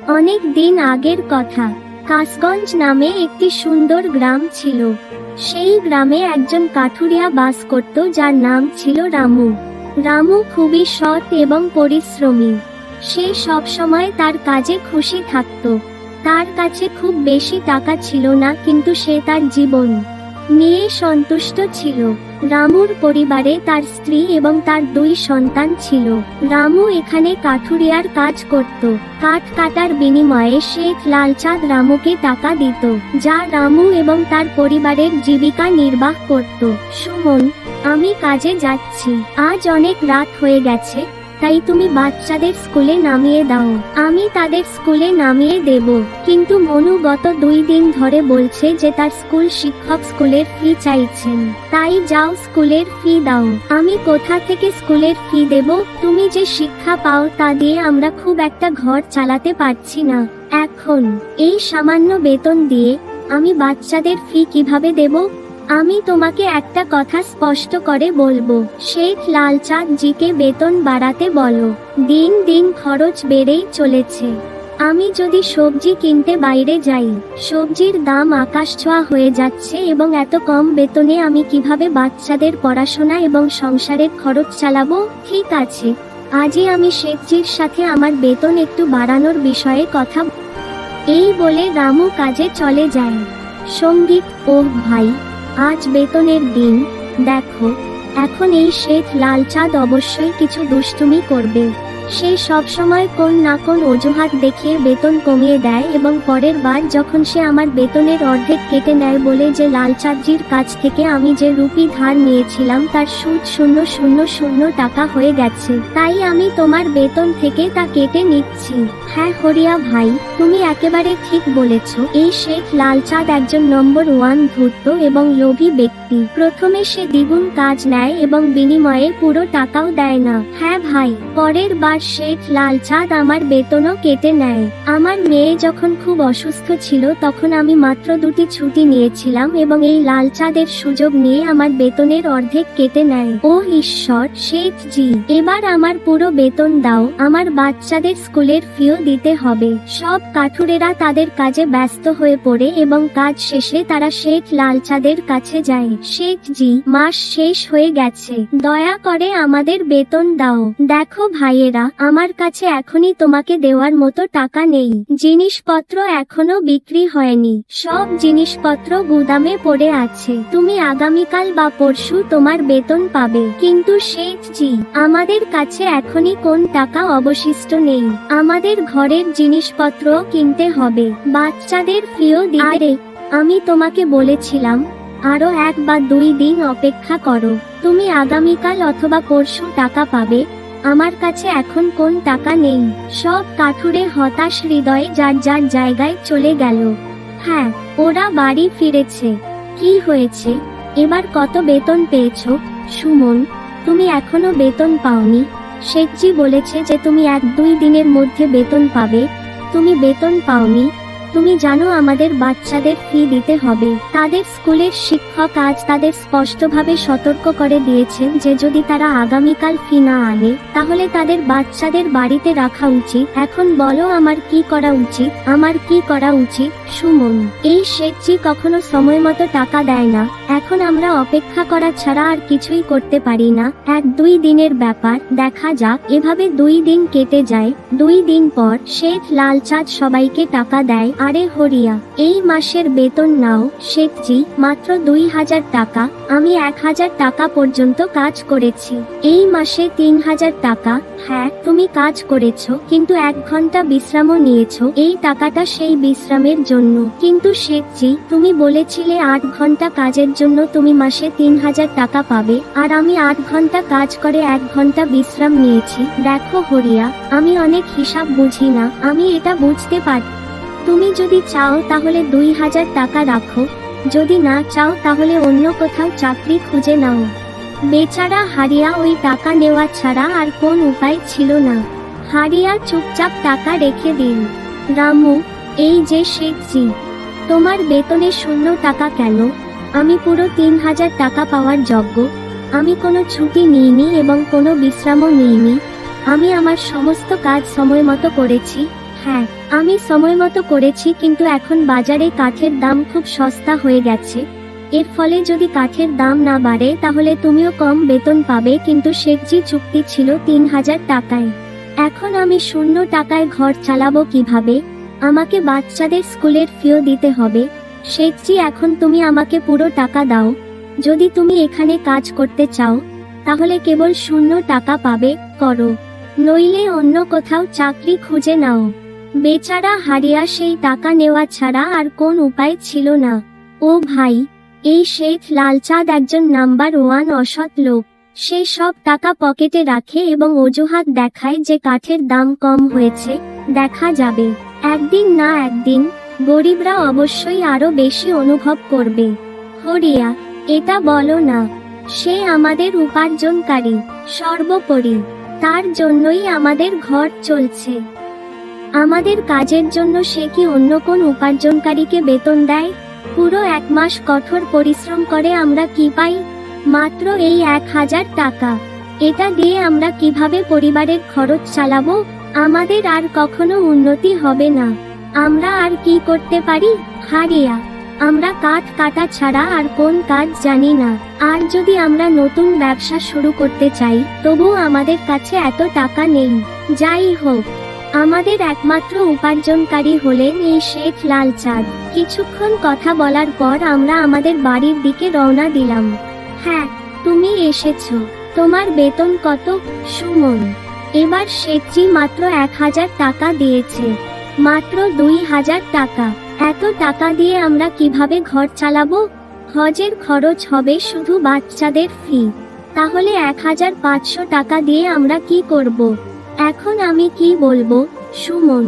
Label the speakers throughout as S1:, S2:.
S1: অনেক দিন আগের কথা। কাশগঞ্জ নামে একটি সুন্দর গ্রাম ছিল। সেই গ্রামে একজন কাঠুরিয়া বাস করত, যার নাম ছিল রামু। রামু খুবই সৎ এবং পরিশ্রমী। সে সব সময় তার কাজে খুশি থাকত। তার কাছে খুব বেশি টাকা ছিল না, কিন্তু সে তার জীবন নিয়ে সন্তুষ্ট ছিল। রামুর পরিবারে তার স্ত্রী এবং তার 2 সন্তান ছিল। রামু এখানে কাঠুরিয়ার কাজ করত। কাঠ কাটার বিনিময়ে শেখ লালচাঁদ রামুকে টাকা দিত, যা রামু এবং তার পরিবারের জীবিকা নির্বাহ করত। সুমন, আমি কাজে যাচ্ছি। আজ অনেক রাত হয়ে গেছে, তাই তুমি বাচ্চাদের স্কুলে নামিয়ে দাও। আমি তাদের স্কুলে নামিয়ে দেব, কিন্তু মনু গত 2 দিন ধরে বলছে যে তার স্কুল শিক্ষক স্কুলের ফি চাইছেন। তাই যাও, স্কুলের ফি দাও। আমি কোথা থেকে স্কুলের ফি দেব? তুমি যে শিক্ষা পাও তা দিয়ে আমরা খুব একটা ঘর চালাতে পারছি না। এখন এই সামান্য বেতন দিয়ে আমি বাচ্চাদের ফি কিভাবে দেব? আমি তোমাকে একটা কথা স্পষ্ট করে বলবো, শেখ লালচাঁদ জিকে বেতন বাড়াতে বলো। দিন দিন খরচ বেড়েই চলেছে। আমি যদি সবজি কিনতে বাইরে যাই, সবজির দাম আকাশছোঁয়া হয়ে যাচ্ছে, এবং এত কম বেতনে আমি কিভাবে বাচ্চাদের পড়াশোনা এবং সংসারের খরচ চালাবো? ঠিক আছে, আজই আমি শেখজির সাথে আমার বেতন একটু বাড়ানোর বিষয়ে কথা। এই বলে রামু কাজে চলে যায়। সঙ্গীত: ওহ ভাই, আজ বেতনের দিন। দেখো, এখন এই শেখ লালচাঁদ অবশ্যই কিছু দুষ্টুমি করবে। সে সবসময় কোন না কোন অজুহাত দেখিয়ে বেতন কমিয়ে দেয়, এবং পরের বার যখন সে আমার বেতনের অর্ধেক কেটে নেয় বলে যে লালচাঁদজির কাছ থেকে আমি যে রুপি ধার নিয়েছিলাম তার সুদ 000 টাকা হয়ে গেছে, তাই আমি তোমার বেতন থেকে তা কেটে নিচ্ছি। হ্যাঁ হরিয়া ভাই, তুমি একেবারে ঠিক বলেছ। এই শেখ লালচাঁদ একজন নম্বর 1 ধূর্ত এবং লোভী ব্যক্তি। প্রথমে সে দ্বিগুণ কাজ নেয় এবং বিনিময়ে পুরো টাকাও দেয় না। হ্যাঁ ভাই, পরের বার শেখ লালচাঁদ আমার বেতনও কেটে নেয়। আমার মেয়ে যখন খুব অসুস্থ ছিল তখন আমি মাত্র 2টি ছুটি নিয়েছিলাম, এবং এই লালচাঁদের সুযোগ নিয়ে আমার বেতনের অর্ধেক কেটে নেয়। ও ঈশ্বর, শেখ জি, এবার আমার পুরো বেতন দাও। আমার বাচ্চাদের স্কুলের ফিও দিতে হবে। সব কাঠুরেরা তাদের কাজে ব্যস্ত হয়ে পড়ে এবং কাজ শেষে তারা শেখ লালচাঁদের কাছে যায়। শেখ জি, মাস শেষ হয়ে গেছে, দয়া করে আমাদের বেতন দাও। দেখো ভাইয়েরা, আমার কাছে এখনই তোমাকে দেওয়ার মতো টাকা নেই। জিনিসপত্র এখনো বিক্রি হয়নি, সব জিনিসপত্র গুদামে পড়ে আছে। তুমি আগামীকাল বা পরশু তোমার বেতন পাবে। কিন্তু শেখ জি, আমাদের কাছে এখনই কোন টাকা অবশিষ্ট নেই। আমাদের ঘরের জিনিসপত্র কিনতে হবে, বাচ্চাদের ফিও দিতে। আমি তোমাকে বলেছিলাম আরো 1 বা 2 দিন অপেক্ষা করো। তুমি আগামীকাল অথবা পরশু টাকা পাবে। আমার কাছে এখন কোন টাকা নেই। সব কাঠুরে হতাশ হৃদয়ে যার যার জায়গায় চলে গেল। হ্যাঁ, ওরা বাড়ি ফিরেছে। কি হয়েছে? এবার কত বেতন পেয়েছো? সুমন, তুমি এখনো বেতন পাওনি। শেখজি বলেছে যে তুমি 1-2 দিনের মধ্যে বেতন পাবে। তুমি বেতন পাওনি। তুমি জানো আমাদের বাচ্চাদের ফি দিতে হবে। তাদের স্কুলের শিক্ষক আজ তাদের স্পষ্টভাবে সতর্ক করে দিয়েছেন যে যদি তারা আগামীকাল ফি না আনে তাহলে তাদের বাচ্চাদের বাড়িতে রাখা উচিত। এখন বলো আমার কি করা উচিত? আমার কি করা উচিত? সুমন, এই শেখজি কখনো সময় মতো টাকা দেয় না। এখন আমরা অপেক্ষা করা ছাড়া আর কিছুই করতে পারি না। 1-2 দিনের ব্যাপার, দেখা যাক। এভাবে 2 দিন কেটে যায়। 2 দিন পর শেখ লালচাঁদ সবাইকে টাকা দেয়। আরে হরিয়া, এই মাসের বেতন নাও। শেখজি, মাত্র 2000 টাকা। আমি 1000 টাকা পর্যন্ত কাজ করেছি। এই মাসে 3000 টাকা। হ্যাঁ, তুমি কাজ করেছো, কিন্তু 1 ঘন্টা বিশ্রামও নিয়েছো। এই টাকাটা সেই বিশ্রামের জন্য। কিন্তু শেখজি, তুমি বলেছিলে 8 ঘন্টা কাজের জন্য তুমি মাসে 3000 টাকা পাবে, আর আমি 8 ঘন্টা কাজ করে 1 ঘন্টা বিশ্রাম নিয়েছি। দেখো হরিয়া, আমি অনেক হিসাব বুঝি না, আমি এটা বুঝতে পারি। তুমি যদি চাও তাহলে 2000 টাকা রাখো, যদি না চাও তাহলে অন্য কোথাও চাকরি খুঁজে নাও। বেচারা হারিয়া ওই টাকা নেওয়া ছাড়া আর কোন উপায় ছিল না। হারিয়া চুপচাপ টাকা রেখে দিল। রামু, এই যে শেখজি, তোমার বেতনে 0 টাকা কেন? আমি পুরো 3000 টাকা পাওয়ার যোগ্য। আমি কোনো ছুটি নিইনি এবং কোনো বিশ্রামও নিইনি। আমি আমার সমস্ত কাজ সময় মতো করেছি। হ্যাঁ, আমি সময় মতো করেছি, কিন্তু এখন বাজারে কাঠের দাম খুব সস্তা হয়ে গেছে। এর ফলে যদি কাঠের দাম না বাড়ে তাহলে তুমিও কম বেতন পাবে। কিন্তু শেঠজি চুক্তি ছিল 3000 টাকায়। এখন আমি 0 টাকায় ঘর চালাবো কিভাবে? আমাকে বাচ্চাদের স্কুলের ফিও দিতে হবে। শেঠজি, এখন তুমি আমাকে পুরো টাকা দাও। যদি তুমি এখানে কাজ করতে চাও তাহলে কেবল 0 টাকা পাবে, করো। নইলে অন্য কোথাও চাকরি খুঁজে নাও। বেচারা হারিয়া সেই টাকা নেওয়া ছাড়া আর কোন উপায় ছিল না। ও ভাই, এই শেখ লালচাঁদ একজন নাম্বার 1 অসৎ লোক। সে সব টাকা পকেটে রাখে এবং অজুহাত দেখায় যে কাঠের দাম কম হয়েছে, দেখা যাবে একদিন না একদিন গরিবরা অবশ্যই আরো বেশি অনুভব করবে। হরিয়া, এটা বলো না। সে আমাদের উপার্জনকারী, সর্বোপরি তার জন্যই আমাদের ঘর চলছে। আমাদের কাজের জন্য সে কি অন্য কোন উপার্জনকারীকে বেতন দেয়? পুরো 1 মাস কঠোর পরিশ্রম করে আমরা কি পাই? মাত্র এই 1000 টাকা। এটা দিয়ে আমরা কিভাবে পরিবারের খরচ চালাবো? আমাদের আর কখনো উন্নতি হবে না। আমরা আর কি করতে পারি? হারিয়া, আমরা কাঠ কাটা ছাড়া আর কোন কাজ জানি না। আর যদি আমরা নতুন ব্যবসা শুরু করতে চাই তবুও আমাদের কাছে এত টাকা নেই। যাই হোক, আমাদের একমাত্র উপার্জনকারী হলেন এই শেখ লালচাঁদ। কিছুক্ষণ কথা বলার পর আমরা আমাদের বাড়ির দিকে রওনা দিলাম। হ্যাঁ, তুমি এসেছো। তোমার বেতন কত? সুমন। এবার শেখজি মাত্র 1000 টাকা দিয়েছে। মাত্র 2000 টাকা। এত টাকা দিয়ে আমরা কিভাবে ঘর চালাবো? হজের খরচ হবে শুধু বাচ্চাদের ফি। তাহলে 1500 টাকা দিয়ে আমরা কি করব? এখন আমি কি বলবো সুমন?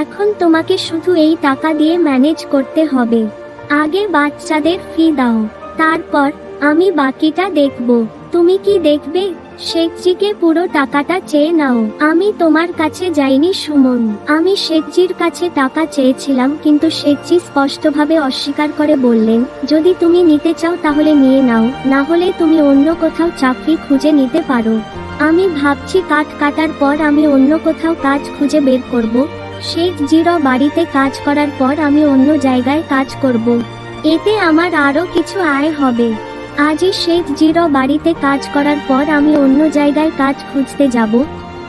S1: এখন তোমাকে শুধু এই টাকা দিয়ে ম্যানেজ করতে হবে। আগে বাচ্চাদের ফি দাও, তারপর আমি বাকিটা দেখব। তুমি কি দেখবে? শেখজিকে পুরো টাকাটা চেয়ে নাও। আমি তোমার কাছে যাইনি সুমন। আমি শেখজির কাছে টাকা চেয়েছিলাম, কিন্তু শেখজি স্পষ্টভাবে অস্বীকার করে বললেন, যদি তুমি নিতে চাও তাহলে নিয়ে নাও, না হলে তুমি অন্য কোথাও চাকরি খুঁজে নিতে পারো। আমি ভাবছি কাঠ কাটার পর আমি অন্য কোথাও কাজ খুঁজে বের করব। শেখজিরও বাড়িতে কাজ করার পর আমি অন্য জায়গায় কাজ করব। এতে আমার আরো কিছু আয় হবে। আজই শেখজিরও বাড়িতে কাজ করার পর আমি অন্য জায়গায় কাজ খুঁজতে যাব।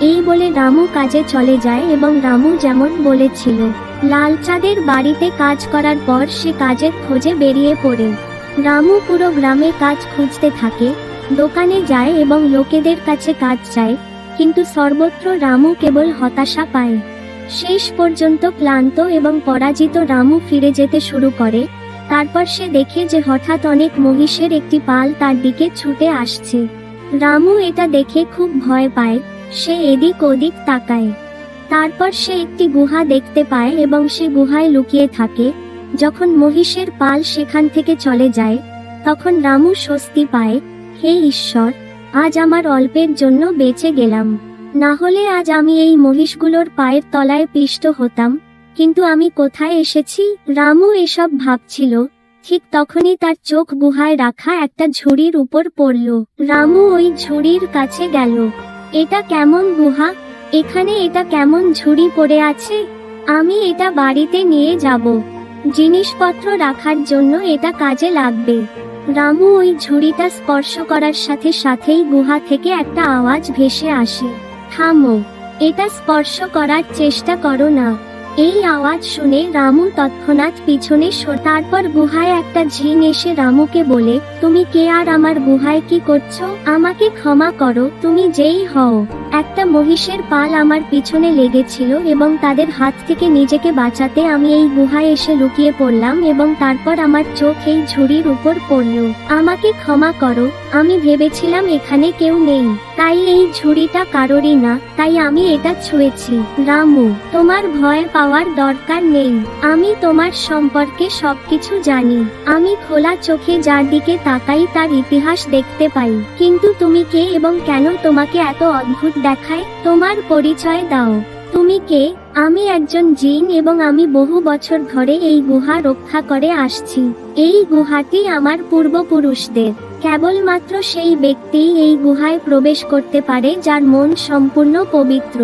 S1: এই বলে রামু কাজে চলে যায় এবং রামু যেমন বলেছিল, লালচাঁদের বাড়িতে কাজ করার পর সে কাজের খোঁজে বেরিয়ে পড়ে। রামু পুরো গ্রামে কাজ খুঁজতে থাকে, দোকানে যায় এবং লোকেদের কাছে কাজ চায়, কিন্তু সর্বত্র রামু কেবল হতাশা পায়। শেষ পর্যন্ত ক্লান্ত এবং পরাজিত রামু ফিরে যেতে শুরু করে। তারপর সে দেখে যে হঠাৎ অনেক মহিষের একটি পাল তার দিকে ছুটে আসছে। রামু এটা দেখে খুব ভয় পায়। সে এদিক ওদিক তাকায়। তারপর সে একটি গুহা দেখতে পায় এবং সে গুহায় লুকিয়ে থাকে। যখন মহিষের পাল সেখান থেকে চলে যায় তখন রামু স্বস্তি পায়। হে ঈশ্বর, আজ আমার অল্পের জন্য বেঁচে গেলাম, না হলে আজ আমি এই মহিষগুলোর পায়ের তলায় পিষ্ট হতাম। কিন্তু আমি কোথায় এসেছি? রামু এসব ভাবছিল, ঠিক তখনই তার চোখ গুহায় রাখা একটা ঝুড়ির উপর পড়ল। রামু ওই ঝুড়ির কাছে গেল। এটা কেমন গুহা? এখানে এটা কেমন ঝুড়ি পড়ে আছে? আমি এটা বাড়িতে নিয়ে যাব। জিনিসপত্র রাখার জন্য এটা কাজে লাগবে। রামু ওই ঝুড়িটা স্পর্শ করার সাথে সাথেই গুহা থেকে একটা আওয়াজ ভেসে আসে, থামো, এটা স্পর্শ করার চেষ্টা করো না। এই আওয়াজ শুনে রামু তৎক্ষণাৎ পিছনে তারপর গুহায় একটা ঝিন এসে রামুকে বলে, তুমি কে আর আমার গুহায় কি করছো? আমাকে ক্ষমা করো, তুমি যেই হও। একটা মহিষের পাল আমার পিছনে লেগেছিল এবং তাদের হাত থেকে নিজেকে বাঁচাতে আমি এই গুহায় এসে লুকিয়ে পড়লাম এবং তারপর আমার চোখ এই ঝুড়ির উপর পড়ল। আমাকে ক্ষমা করো, আমি ভেবেছিলাম এখানে কেউ নেই, তাই এই ঝুড়িটা কারোরই না, তাই আমি এটা ছুঁয়েছি। রামু, তোমার ভয় পাওয়ার দরকার নেই। আমি তোমার সম্পর্কে সবকিছু জানি। আমি খোলা চোখে যার দিকে তাকাই তার ইতিহাস দেখতে পাই। কিন্তু তুমি কে এবং কেন তোমাকে এত অদ্ভুত দেখায়? তোমার পরিচয় দাও। তুমি কে? আমি একজন জিন এবং আমি বহু বছর ধরে এই গুহা রক্ষা করে আসছি। এই গুহাটি আমার পূর্বপুরুষদের। কেবলমাত্র সেই ব্যক্তিই এই গুহায় প্রবেশ করতে পারে যার মন সম্পূর্ণ পবিত্র।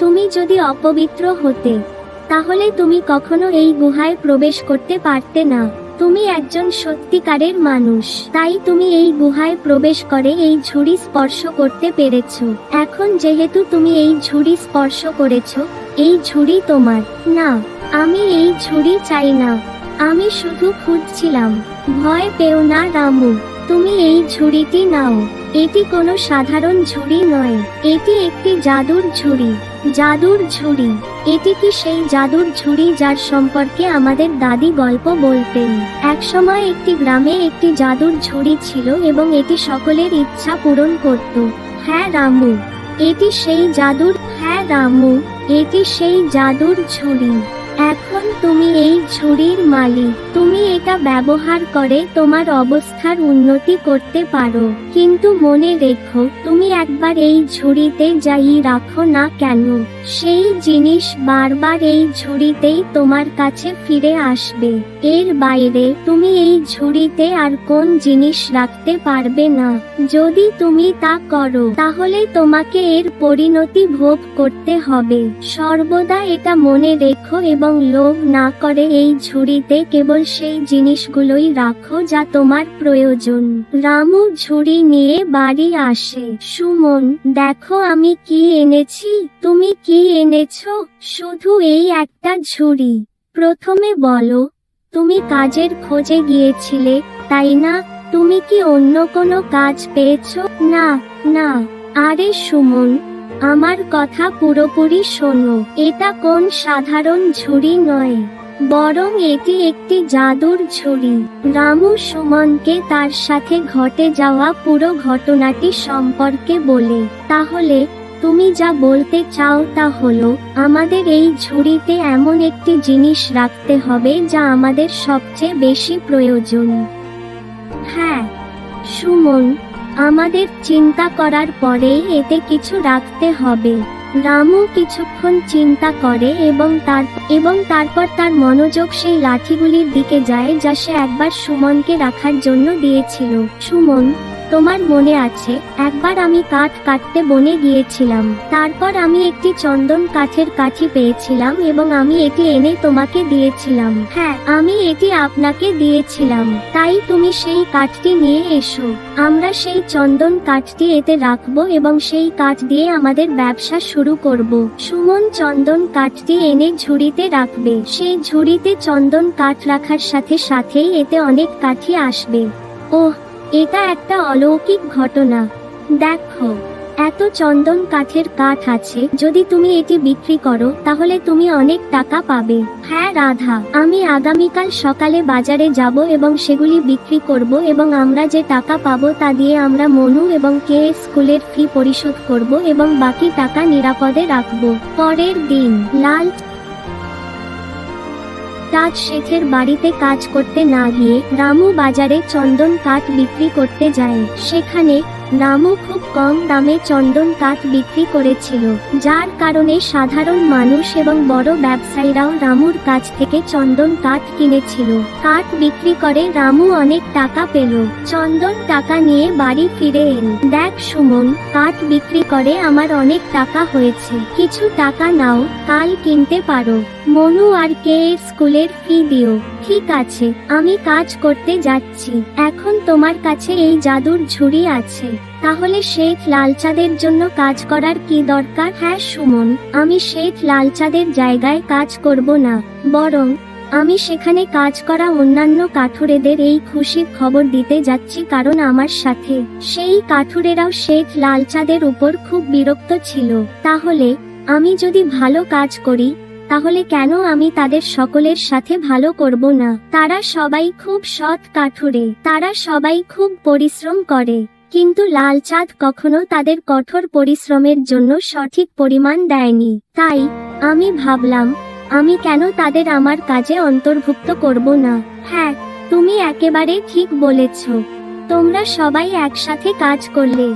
S1: তুমি যদি অপবিত্র হতে, তাহলে তুমি কখনো এই গুহায় প্রবেশ করতে পারতে না। তুমি একজন সত্যিকারের মানুষ, তাই তুমি এই গুহায় প্রবেশ করে এই ঝুড়ি স্পর্শ করতে পেরেছো। এখন যেহেতু তুমি এই ঝুড়ি স্পর্শ করেছো, এই ঝুড়ি তোমার। না, আমি এই ঝুড়ি চাই না, আমি শুধু খুঁজছিলাম। ভয় পেও না রামু, তুমি এই ঝুড়িটি নাও। এটি কোনো সাধারণ ঝুড়ি নয়, এটি একটি জাদুর ঝুড়ি। জাদুর ঝুড়ি, এটি কি সেই জাদুর ঝুড়ি যার সম্পর্কে আমাদের দাদি গল্প বলতেন? একসময় একটি গ্রামে একটি জাদুর ঝুড়ি ছিল এবং এটি সকলের ইচ্ছা পূরণ করত। হ্যাঁ রামু, এটি সেই জাদুর হ্যাঁ রামু, এটি সেই জাদুর ঝুড়ি। এখন তুমি এই ঝুড়ির মালিক। তুমি এটা ব্যবহার করে তোমার অবস্থার উন্নতি করতে পারো, কিন্তু মনে রেখো, তুমি একবার এই ঝুড়িতে যাই রাখো না কেন, সেই জিনিস বারবার এই ঝুড়িতেই তোমার কাছে ফিরে আসবে। এর বাইরে তুমি এই ঝুড়িতে আর কোন জিনিস রাখতে পারবে না। যদি তুমি তা করো, তাহলে তোমাকে এর পরিণতি ভোগ করতে হবে। সর্বদা এটা মনে রেখো এবং লোভ না করে এই ঝুড়িতে কেবল সেই জিনিসগুলোই রাখো যা তোমার প্রয়োজন। রামু ঝুড়ি নিয়ে বাড়ি আসে। সুমন, দেখো আমি কি এনেছি। তুমি কি এনেছো? শুধু এই একটা ঝুড়ি। প্রথমে বলো, তুমি কাজের খোঁজে গিয়েছিলে, তাই না? তুমি কি অন্য কোনো কাজ পেয়েছো? না না। আরে সুমন, আমার কথা পুরোপুরি শোনো। এটা কোন সাধারণ ঝুড়ি নয়, বরং এটি একটি জাদুর ঝুড়ি। রামু সুমনকে তার সাথে ঘটে যাওয়া পুরো ঘটনাটি সম্পর্কে বলে, তাহলে তুমি যা বলতে চাও তা হলো, আমাদের এই ঝুড়িতে এমন একটি জিনিস রাখতে হবে যা আমাদের সবচেয়ে বেশি প্রয়োজন। হ্যাঁ সুমন, আমাদের চিন্তা করার পরেই এতে কিছু রাখতে হবে। রামু কিছুক্ষণ চিন্তা করে এবং তারপর তার মনোযোগ সেই লাঠিগুলির দিকে যায় যা সে একবার সুমনকে রাখার জন্য দিয়েছিল। সুমন, তোমার মনে আছে, একবার আমি কাঠ কাটতে বনে গিয়েছিলাম। তারপর আমি একটি চন্দন কাঠের কাঠি পেয়েছিলাম এবং আমি এটি এনে তোমাকে দিয়েছিলাম। হ্যাঁ, আমি এটি আপনাকে দিয়েছিলাম। তাই তুমি সেই কাঠটি নিয়ে এসো। আমরা সেই চন্দন কাঠটি এতে রাখবো এবং সেই কাঠ দিয়ে আমাদের ব্যবসা শুরু করব। সুমন চন্দন কাঠটি এনে ঝুড়িতে রাখবে। সেই ঝুড়িতে চন্দন কাঠ রাখার সাথে সাথেই এতে অনেক কাঠি আসবে। ওহ, এটা একটা অলৌকিক ঘটনা। দেখো, এত চন্দন কাঠের কাঠ আছে, যদি তুমি এটি বিক্রি করো তাহলে তুমি অনেক টাকা পাবে। হ্যাঁ রাধা, আমি আগামীকাল সকালে বাজারে যাব এবং সেগুলি বিক্রি করব এবং আমরা যে টাকা পাবো তা দিয়ে আমরা মনু এবং কে স্কুলের ফি পরিশোধ করব এবং বাকি টাকা নিরাপদে রাখবো। পরের দিন তাজ শেখের বাড়িতে কাজ করতে না গিয়ে রামু বাজারে চন্দন কাঠ বিক্রি করতে যায়। সেখানে রামু খুব কম দামে চন্দন কাঠ বিক্রি করেছিল, যার কারণে সাধারণ মানুষ এবং বড় ব্যবসায়ীরাও রামুর কাছ থেকে চন্দন কাঠ কিনেছিল। কাঠ বিক্রি করে রামু অনেক টাকা পেল। চন্দন টাকা নিয়ে বাড়ি ফিরে এল। দেখ সুমন, কাঠ বিক্রি করে আমার অনেক টাকা হয়েছে। কিছু টাকা নাও, কাল কিনতে পারো। মনু আর কে স্কুলের ফি দিও। ঠিক আছে, আমি কাজ করতে যাচ্ছি। এখন তোমার কাছে এই জাদুর ঝুড়ি আছে, তাহলে শেঠ লালচাঁদের জন্য কাজ করার কি দরকার? হ্যাঁ সুমন, আমি শেঠ লালচাঁদের জায়গায় কাজ করব না, বরং আমি সেখানে কাজ করা অন্যান্য কাঠুরেদের এই খুশির খবর দিতে যাচ্ছি, কারণ আমার সাথে সেই কাঠুরেরাও শেঠ লালচাঁদের উপর খুব বিরক্ত ছিল। তাহলে আমি যদি ভালো কাজ করি, তাহলে কেন আমি তাদের সকলের সাথে ভালো করব না? তারা সবাই খুব সৎ কাঠুরে, তারা সবাই খুব পরিশ্রম করে, কিন্তু লালচাঁদ কখনো তাদের কঠোর পরিশ্রমের জন্য সঠিক পরিমাণ দেয়নি। তাই আমি ভাবলাম, আমি কেন তাদের আমার কাজে অন্তর্ভুক্ত করব না? হ্যাঁ, তুমি একেবারে ঠিক বলেছ। তোমরা সবাই একসাথে কাজ করলে